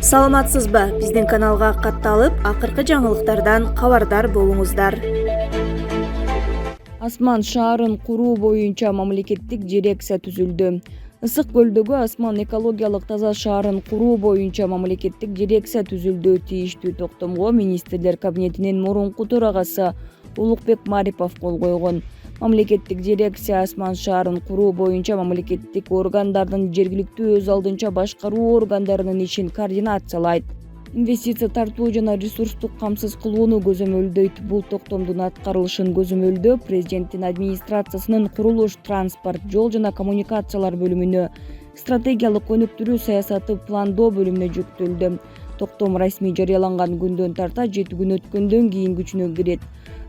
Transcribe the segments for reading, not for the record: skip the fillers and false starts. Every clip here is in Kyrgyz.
Саламатсызбы? Биздин каналга катталып, акыркы жаңылыктардан кабардар болуңуздар. Асман шаарын куруу боюнча мамлекеттик дирекция түзүлдү. Ысык көлдөгү Асман экологиялык таза шаарын куруу боюнча мамлекеттик дирекция түзүлдү. Тийиштүү токтомго министрлер кабинетинин мурунку төрагасы Улукбек Марипов кол койгон. Мамлекеттик дирекция Асман шаарын куруу боюнча мамлекеттик органдардын жергиликтүү өз алдынча башкаруу органдарынын ишин координациялайт. Инвестиция тартуу жана ресурстук камсыз кылууну көзөмөлдөйт. Бул токтомдун аткарылышын көзөмөлдөө президенттин администрациясынын курулуш, транспорт, жол жана коммуникациялар бөлүмүнө, стратегиялык өнүктүрүү саясаты пландоо бөлүмүнө жүктөлдү. Токтом расмий жарыяланган күндөн тарта 7 күн өткөндөн кийин күчүнө кирет.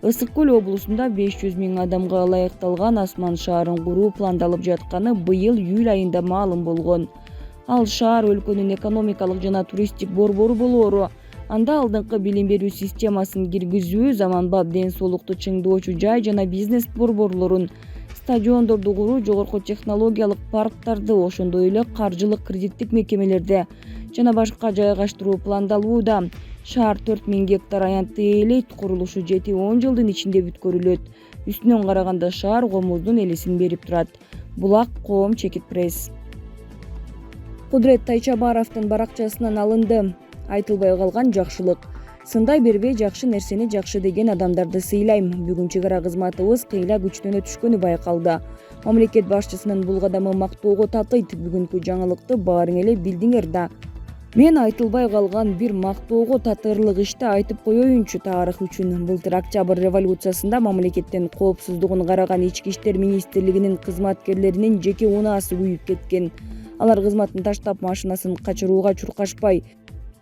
Ысык көл облусунда 500 000 адамга ылайыкталган Асман шаарын куруу пландалып жатканы быйыл июль айында маалым болгон. Ал шаар өлкөнүн экономикалык жана туристтик борбору болоору, анда алдыңкы билим берүү системасын киргизүү, заманбап ден соолукту чыңдоочу жай жана бизнес борборлорун, стадиондорду куруу, жогорку технологиялык парктарды, ошондой эле каржылык кредиттик мекемелерди жана башка жайгаштыруу пландалууда. Шаар 4000 гектар аянтты ээлейт, курулушу 7-10 жылдын ичинде бүткөрүлөт. Үстүнөн караганда шаар комуздун элесин берип турат. Булак Коом Чекит пресс. Кудрет Тайчабаровдун баракчасынан алынды. Айтылбай калган жакшылык. Сындай бербей жакшы нерсени жакшы деген адамдарды сыйлайм. Бүгүн чек ара кызматыбыз кыйла күчтөнө түшкөнү байкалды. Мамлекет башчысынын бул кадамы мактоого татыйт. Бүгүнкү жаңылыкты баарың эле билдиңер да. Мен айтылбай калган бир мактоого татырлык ишти айтып коеюнчу тарых үчүн. Былтыр Октябрь революциясында мамлекеттин коопсуздугун караган Ички иштер министрлигинин кызматкерлеринин жеке унаасы күйүп кеткен. Алар кызматын таштап машинасын качырууга чуркашпай,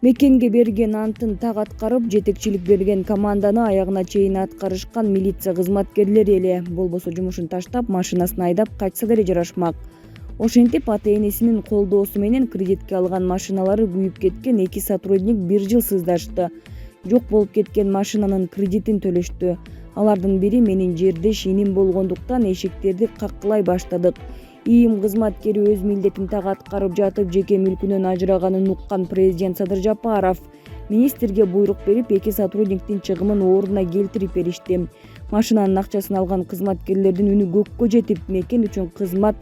мекенге берген антын так аткарып, жетекчилик берген команданы аягына чейин аткарышкан милиция кызматкерлери эле. Болбосо жумушун таштап, машинасын айдап качса деле жарашмак. Ошентип ата-энесинин колдоосу менен кредитке алган машиналары күйүп кеткен 2 сотрудник 1 жыл сыздашты. Жок болуп кеткен машинанын кредитин төлөштү. Алардын бири менин жердеш иним болгондуктан эшиктерди каккылай баштадык. ИИМ кызматкери өз милдетин так аткарып жатып жеке мүлкүнөн ажыраганын уккан президент Садыр Жапаров министрге буйрук берип 2 сотрудниктин чыгымын ордуна келтирип беришти. Машинанын акчасын алган кызматкерлердин үнү көккө жетип, мекен үчүн кызмат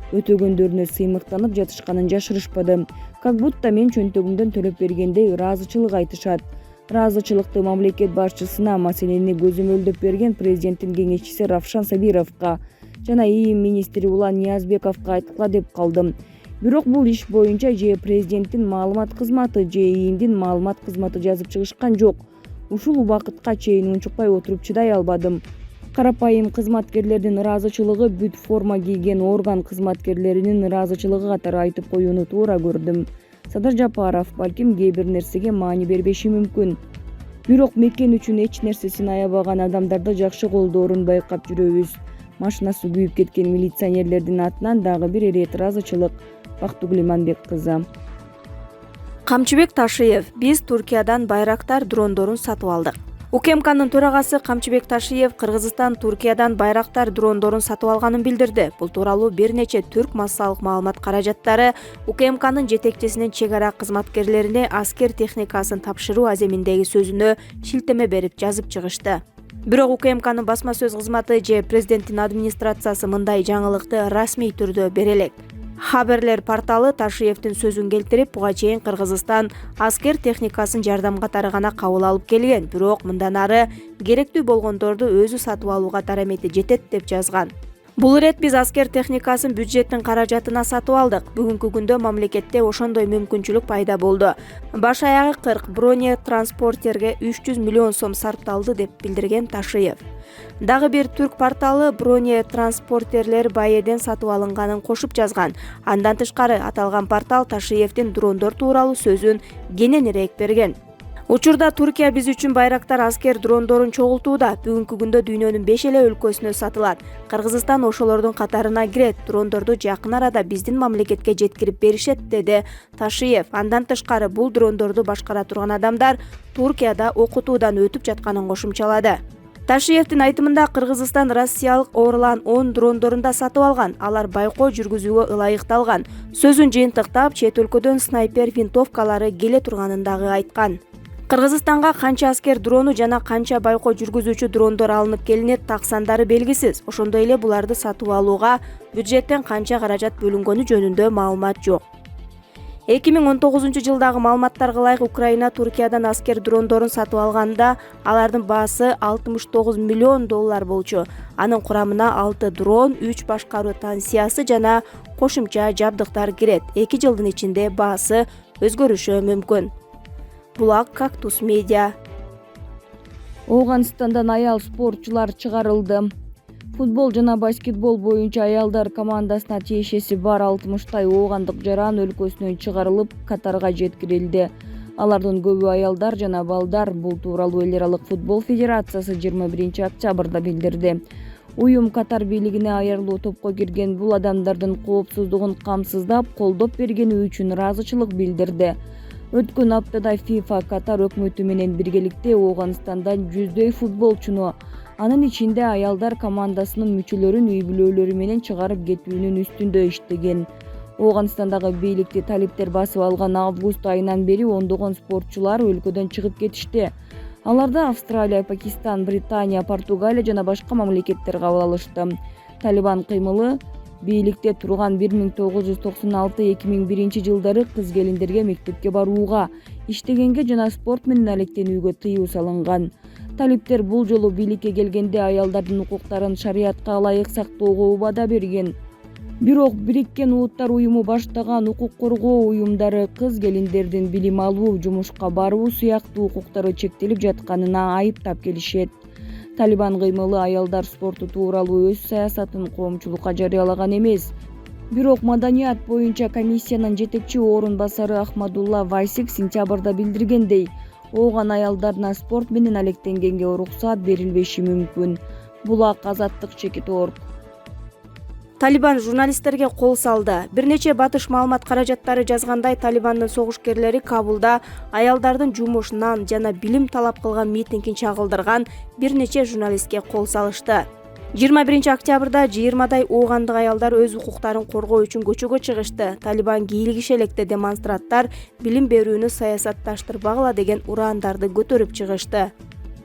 өтөгөндөрүнө сыймыктанып жатышканын жашырышпады. Как будто мен чөнтөгүмдөн төлөп бергендей ыраазычылык айтышат. Ыраазычылыкты мамлекет башчысына, маселени көзөмөлдөп берген президенттин кеңешчиси Равшан Сабировго жана ИИМ министри Улан Ниязбековго айткыла деп калдым. Бирок бул иш боюнча же президенттин маалымат кызматы, же ИИМдин маалымат кызматы жазып чыгышкан жок. Ушул убакытка чейин унчукпай отуруп чыдай албадым. Карапайым кызматкерлердин ыраазычылыгы бүт форма кийген орган кызматкерлеринин ыраазычылыгы катары айтып коюуну туура көрдүм. Садыр Жапаров балким кээ бир нерсеге маани бербеши мүмкүн. Бирок мекен үчүн эч нерсесин аябаган адамдарды жакшы колдоорун байкап жүрөбүз. Машинасы күйүп кеткен милиционерлердин атынан дагы бир ирет ыраазычылык. Бактыгүл Иманбек кызы. Камчыбек Ташиев: биз Туркиядан байрактар дрондорун сатып алдык. УКМКнын төрагасы Камчыбек Ташиев Кыргызстан Туркиядан байрактар дрондорун сатып алганын билдирди. Бул тууралуу бир нече түрк массалык маалымат каражаттары УКМКнын жетекчисинин чек ара кызматкерлерине аскер техникасын тапшыруу аземиндеги сөзүнө шилтеме берип жазып чыгышты. Бирок УКМКнын басма сөз кызматы же президенттин администрациясы мындай жаңылыкты расмий түрдө бере элек. Хаберлер порталы Ташиевдин сөзүн келтирип, буга чейин Кыргызстан аскер техникасын жардам катары гана кабыл алып келген, бирок мындан ары керектүү болгондорду өзү сатып алууга дарамети жетет деп жазган. Бул ирет биз аскер техникасын бюджеттин каражатына сатып алдык. Бүгүнкү күндө мамлекетте ошондой мүмкүнчүлүк пайда болду. Баш аягы 40 бронетранспортерге 300 миллион сом сарпталды деп билдирген Ташиев. Дагы бир түрк порталы бронетранспортерлер байеден сатып алынганын кошуп жазган. Андан тышкары аталган портал Ташиевдин дрондор тууралуу сөзүн кененирээк берген. Учурда Туркия биз үчүн байрактар аскер дрондорун чогултууда. Бүгүнкү күндө дүйнөнүн 5 эле өлкөсүнө сатылат. Кыргызстан ошолордун катарына кирет. Дрондорду жакын арада биздин мамлекетке жеткирип беришет, деди Ташиев. Андан тышкары бул дрондорду башкара турган адамдар Туркияда окутуудан өтүп жатканын кошумчалады. Ташиевдин айтымында Кыргызстан Россиялык Орлан 10 дрондорун да сатып алган. Алар байкоо жүргүзүүгө ылайыкталган. Сөзүн жыйынтыктап, чет өлкөдөн снайпер винтовкалары келе турганын дагы айткан. Кыргызстанга канча аскер дрону жана канча байкоо жүргүзүүчү дрондор алынып келинет таксандары белгисиз. Ошондой эле буларды сатып алууга бюджеттен канча каражат бөлүнгөнү жөнүндө маалымат жок. 2019 жылдагы маалыматтарга ылайык Украина Туркиядан аскер дрондорун сатып алганда алардын баасы $69 миллион болчу. Анын курамына 6 дрон, 3 башкаруу станциясы жана кошумча жабдыктар кирет. 2 жылдын ичинде баасы өзгөрүшү мүмкүн. Булак Кактус Медиа. Ооганстандан аял спортчулар чыгарылды. Футбол жана баскетбол боюнча аялдар командасына тиешеси бар 60 оогандык жаран өлкөсүнөн чыгарылып, Катарга жеткирилди. Алардын көбү аялдар жана балдар. Бул тууралуу Эл аралык футбол федерациясы 21 октябрда билдирди. Уюм Катар бийлигине айырылуу топко кирген бул адамдардын коопсуздугун камсыздап, колдоп бергени үчүн ыраазычылык билдирди. Өткөн аптада FIFA Катар өкмөтү менен биргеликте Ооганстандан 100дөй футболчуну, анын ичинде аялдар командасынын мүчөлөрүн үй бүлөлөрү менен чыгарып кетүүнүн үстүндө иштеген. Ооганстандагы бийликти талиптер басып алган август айынан бери ондогон спортчулар өлкөдөн чыгып кетишти. Аларды Австралия, Пакистан, Британия, Португалия жана башка мамлекеттер кабыл алышты. Талибан кыймылы бийликте турган 1996-2001 жылдары кыз келиндерге мектепке барууга, иштегенге жана спорт менен алектенүүгө тыюу салынган. Талиптер бул жолу бийликке келгенде аялдардын укуктарын шариятка ылайык сактоого убада берген. Бирок Бириккен Улуттар уюму баштаган укук коргоо уюмдары кыз келиндердин билим алуу, жумушка баруу сыяктуу укуктары чектелип жатканына айыптап келишет. Талибан кыймылы аялдар спорту тууралуу өз саясатын коомчулукка жарыялаган эмес. Бирок маданият боюнча комиссиянын жетекчи орун басары Ахмадулла Вайсик сентябрда билдиргендей, ооган аялдарына спорт менен алектенгенге уруксат берилбеши мүмкүн. Булак Азаттык.org. Талибан журналисттерге кол салды. Бир нече батыш маалымат каражаттары жазгандай, Талибандын согушкерлери Кабулда аялдардын жумушунан жана билим талап кылган митингин чагылдырган бир нече журналистке кол салышты. 21 октябрда 20дай оогандык аялдар өз укуктарын коргоо үчүн көчөгө чыгышты. Талибан кийлигише электе демонстранттар билим берүүнү саясатташтырбагыла деген урандарды көтөрүп чыгышты.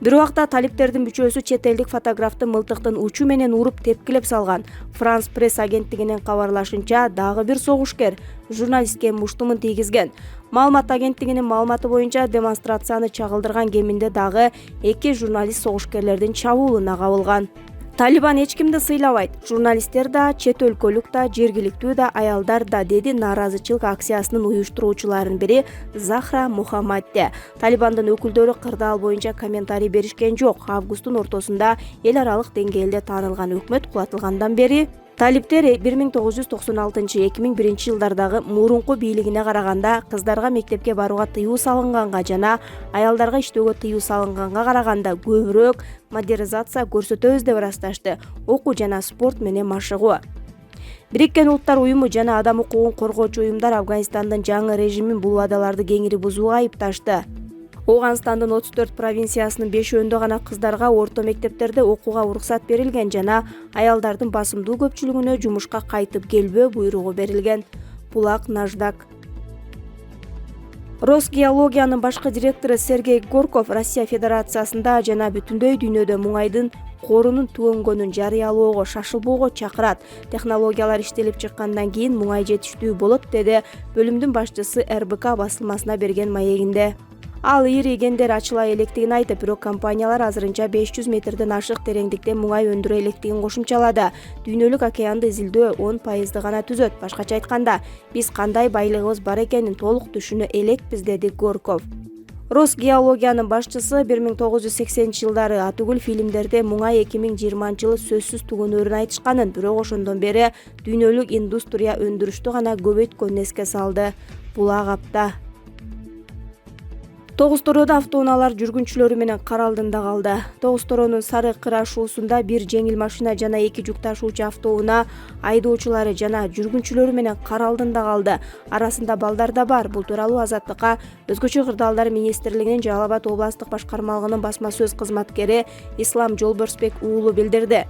Бир убакта талиптердин мүчөсү чет элдик фотографты мылтыктын учу менен уруп тепкилеп салган. Франс пресс агенттигинин кабарлашынча, дагы бир согушкер журналистке муштумун тийгизген. Маалымат агенттигинин маалыматы боюнча, демонстрацияны чагылдырган кеминде дагы 2 журналист согушкерлердин чабуулуна кабылган. Талибан эч кимди сыйлабайт. Журналисттер да, чет өлкөлүк да, жергиликтүү да, аялдар да, деди нааразычылык акциясынын уюштуруучуларынын бири Захра Мухаммадде. Талибандын өкүлдөрү кырдаал боюнча комментарий беришкен жок. Августтун ортосунда эл аралык деңгээлде таанылган өкмөт кулатылгандан бери талиптер 1996-2001 жылдардагы мурунку бийлигине караганда кыздарга мектепке барууга тыюу салынганга жана аялдарга иштөөгө тыюу салынганга караганда көбүрөөк модернизация көрсөтөбүз деп ырасташты. Окуу жана спорт менен машыгуу. Бириккен Улуттар уюму жана адам укугун коргоочу уюмдар Афганистандын жаңы режимин бул убадаларды кеңири бузууга айыпташты. Ооганстандын 34 провинциясынын 5-өндө гана кыздарга орто мектептерде окууга уруксат берилген жана аялдардын басымдуу көпчүлүгүнө жумушка кайтып келбөө буйругу берилген. Булак Наждак. Росгеологиянын башкы директору Сергей Горков Россия Федерациясында жана бүтүндөй дүйнөдө муңайдын корунун түгөнгөнүн жарыялоого шашылбоого чакырат. Технологиялар иштелип чыккандан кийин муңай жетиштүү болот, деди бөлүмдүн башчысы РБК басылмасына берген маегинде. Ал ири кендер ачыла электигин айтып, бирок компаниялар азырынча 500 метрден ашык тереңдикте муңай өндүрө электигин кошумчалады. Дүйнөлүк океанды изилдөө 10% гана түзөт. Башкача айтканда, биз кандай байлыгыбыз бар экенин толук түшүнө элекпиз, деди Горков. Росгеологиянын башчысы 1980 жылдары Атүгүл фильмдерде муңай 2020 жылы сөзсүз түгөнөрүн айтышканын, бирок ошондон бери дүйнөлүк индустрия өндүрүштү гана көбөйткөнүн эске салды. Булак апта. Тогуз-Тороодо автоунаалар жүргүнчүлөрү менен кар алдында калды. Тогуз-Торонун Сары Кыр ашуусунда бир жеңил машина жана 2 жүк ташуучу автоунаа айдоочулары жана жүргүнчүлөрү менен кар алдында калды. Арасында балдар да бар. Бул тууралуу Азаттыкка Өзгөчө кырдаалдар министрлигинин Жалал Абад областык башкармалыгынын басма сөз кызматкери Ислам Жолборсбек уулу билдирди.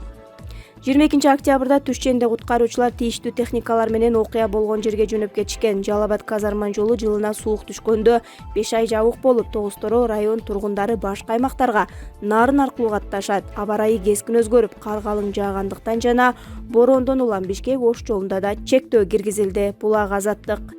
22 октябрда түш ченде куткаруучулар тийиштүү техникалар менен окуя болгон жерге жөнөп кетишкен. Жалал Абад Казарман жолу жылына суук түшкөндө 5 ай жабык болуп, Тогуз-Тороо район тургундары башка аймактарга нарын аркылуу катташат. Аба ырайы кескин өзгөрүп, кар калың жаагандыктан жана бороондон улам Бишкек Ош жолунда да чектөө киргизилди. Булак Азаттык.